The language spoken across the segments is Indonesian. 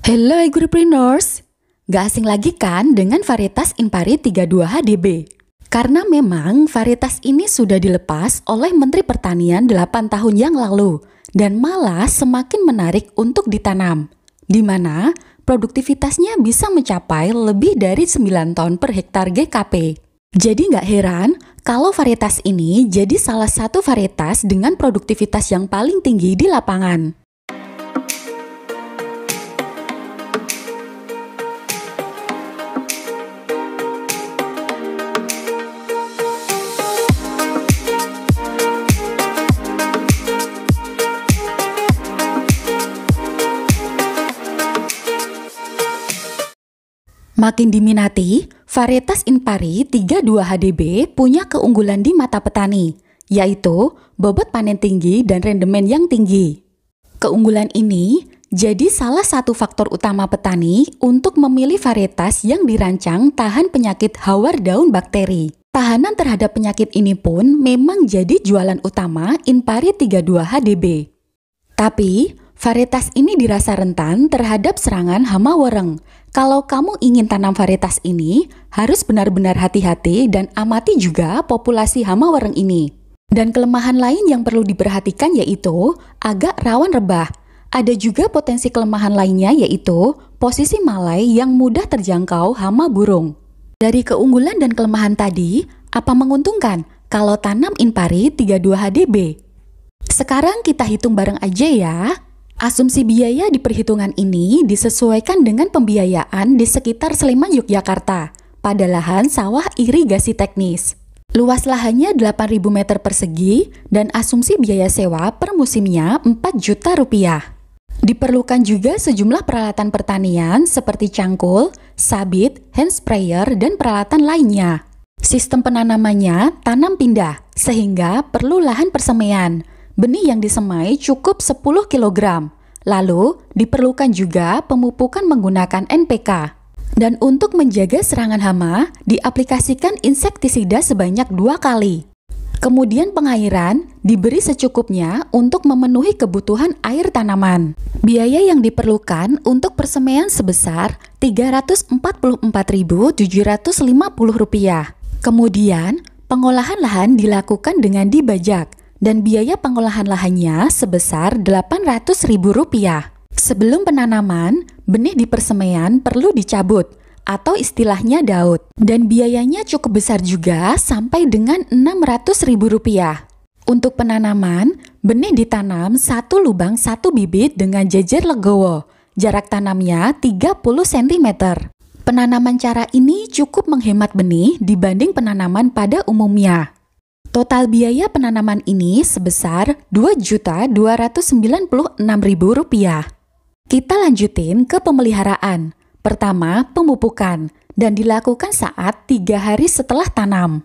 Hello agripreneurs, gak asing lagi kan dengan varietas Inpari 32HDB? Karena memang varietas ini sudah dilepas oleh Menteri Pertanian 8 tahun yang lalu dan malah semakin menarik untuk ditanam, di mana produktivitasnya bisa mencapai lebih dari 9 ton per hektar GKP. Jadi gak heran kalau varietas ini jadi salah satu varietas dengan produktivitas yang paling tinggi di lapangan. Makin diminati, varietas Inpari 32HDB punya keunggulan di mata petani, yaitu bobot panen tinggi dan rendemen yang tinggi. Keunggulan ini jadi salah satu faktor utama petani untuk memilih varietas yang dirancang tahan penyakit hawar daun bakteri. Tahanan terhadap penyakit ini pun memang jadi jualan utama Inpari 32HDB. Tapi, varietas ini dirasa rentan terhadap serangan hama wereng. Kalau kamu ingin tanam varietas ini, harus benar-benar hati-hati dan amati juga populasi hama wereng ini. Dan kelemahan lain yang perlu diperhatikan yaitu agak rawan rebah. Ada juga potensi kelemahan lainnya yaitu posisi malai yang mudah terjangkau hama burung. Dari keunggulan dan kelemahan tadi, apa menguntungkan kalau tanam Inpari 32HDB? Sekarang kita hitung bareng aja ya. Asumsi biaya di perhitungan ini disesuaikan dengan pembiayaan di sekitar Sleman, Yogyakarta, pada lahan sawah irigasi teknis. Luas lahannya 8.000 meter persegi dan asumsi biaya sewa per musimnya 4 juta rupiah. Diperlukan juga sejumlah peralatan pertanian seperti cangkul, sabit, hand sprayer, dan peralatan lainnya. Sistem penanamannya tanam pindah, sehingga perlu lahan persemaian. Benih yang disemai cukup 10 kg. Lalu, diperlukan juga pemupukan menggunakan NPK. Dan untuk menjaga serangan hama, diaplikasikan insektisida sebanyak 2 kali. Kemudian pengairan diberi secukupnya untuk memenuhi kebutuhan air tanaman. Biaya yang diperlukan untuk persemaian sebesar Rp344.750. Kemudian, pengolahan lahan dilakukan dengan dibajak. Dan biaya pengolahan lahannya sebesar Rp800.000. Sebelum penanaman, benih di persemaian perlu dicabut atau istilahnya daud. Dan biayanya cukup besar juga sampai dengan Rp600.000. Untuk penanaman, benih ditanam 1 lubang 1 bibit dengan jejer legowo. Jarak tanamnya 30 cm. Penanaman cara ini cukup menghemat benih dibanding penanaman pada umumnya. Total biaya penanaman ini sebesar Rp2.296.000. Kita lanjutin ke pemeliharaan. Pertama, pemupukan dan dilakukan saat 3 hari setelah tanam.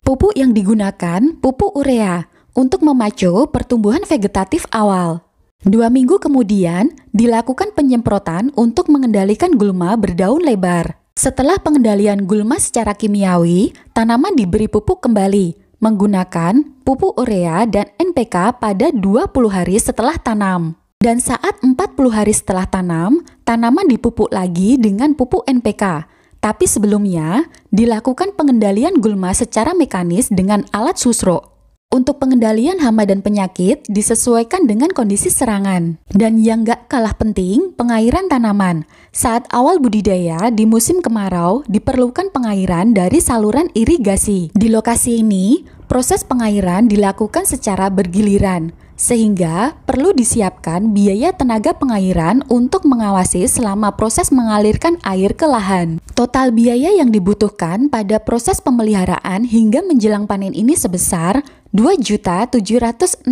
Pupuk yang digunakan pupuk urea untuk memacu pertumbuhan vegetatif awal. 2 minggu kemudian dilakukan penyemprotan untuk mengendalikan gulma berdaun lebar. Setelah pengendalian gulma secara kimiawi, tanaman diberi pupuk kembali menggunakan pupuk urea dan NPK pada 20 hari setelah tanam. Dan saat 40 hari setelah tanam, tanaman dipupuk lagi dengan pupuk NPK. Tapi sebelumnya, dilakukan pengendalian gulma secara mekanis dengan alat susro. Untuk pengendalian hama dan penyakit disesuaikan dengan kondisi serangan. Dan yang gak kalah penting, pengairan tanaman. Saat awal budidaya di musim kemarau, diperlukan pengairan dari saluran irigasi. Di lokasi ini, proses pengairan dilakukan secara bergiliran, sehingga perlu disiapkan biaya tenaga pengairan untuk mengawasi selama proses mengalirkan air ke lahan. Total biaya yang dibutuhkan pada proses pemeliharaan hingga menjelang panen ini sebesar Rp2.763.000.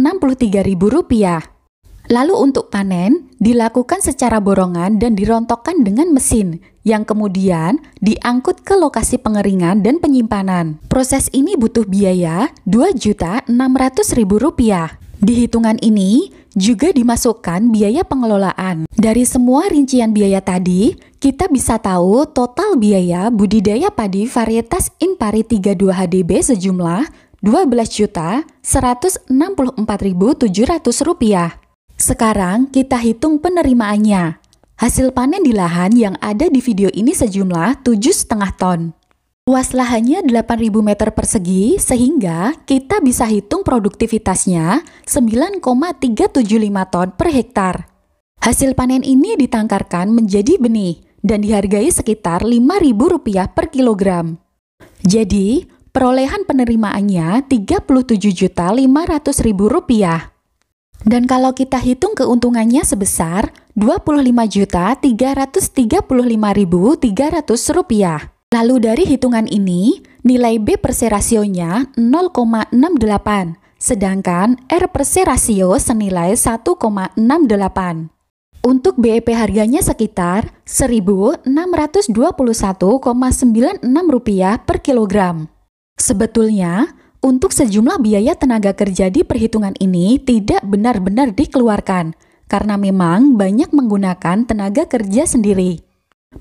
Lalu untuk panen, dilakukan secara borongan dan dirontokkan dengan mesin, yang kemudian diangkut ke lokasi pengeringan dan penyimpanan. Proses ini butuh biaya Rp2.600.000. Di hitungan ini juga dimasukkan biaya pengelolaan. Dari semua rincian biaya tadi, kita bisa tahu total biaya budidaya padi varietas Inpari 32HDB sejumlah Rp12.164.700. Sekarang kita hitung penerimaannya. Hasil panen di lahan yang ada di video ini sejumlah 7,5 ton. Luas lahannya 8.000 meter persegi sehingga kita bisa hitung produktivitasnya 9,375 ton per hektar. Hasil panen ini ditangkarkan menjadi benih dan dihargai sekitar Rp5.000 per kilogram. Jadi, perolehan penerimaannya Rp37.500.000. Dan kalau kita hitung keuntungannya sebesar Rp25.335.300. Lalu dari hitungan ini, nilai B per se rasionya 0,68, sedangkan R per se rasio senilai 1,68. Untuk BEP harganya sekitar Rp1.621,96 per kilogram. Sebetulnya, untuk sejumlah biaya tenaga kerja di perhitungan ini tidak benar-benar dikeluarkan, karena memang banyak menggunakan tenaga kerja sendiri.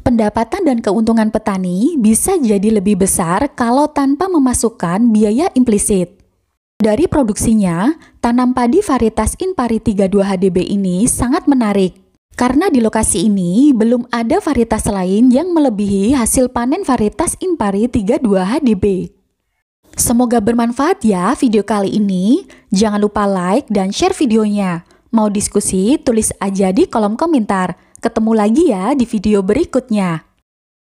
Pendapatan dan keuntungan petani bisa jadi lebih besar kalau tanpa memasukkan biaya implisit. Dari produksinya, tanam padi varietas Inpari 32HDB ini sangat menarik. Karena di lokasi ini belum ada varietas lain yang melebihi hasil panen varietas Inpari 32HDB. Semoga bermanfaat ya video kali ini. Jangan lupa like dan share videonya. Mau diskusi, tulis aja di kolom komentar. Ketemu lagi ya di video berikutnya.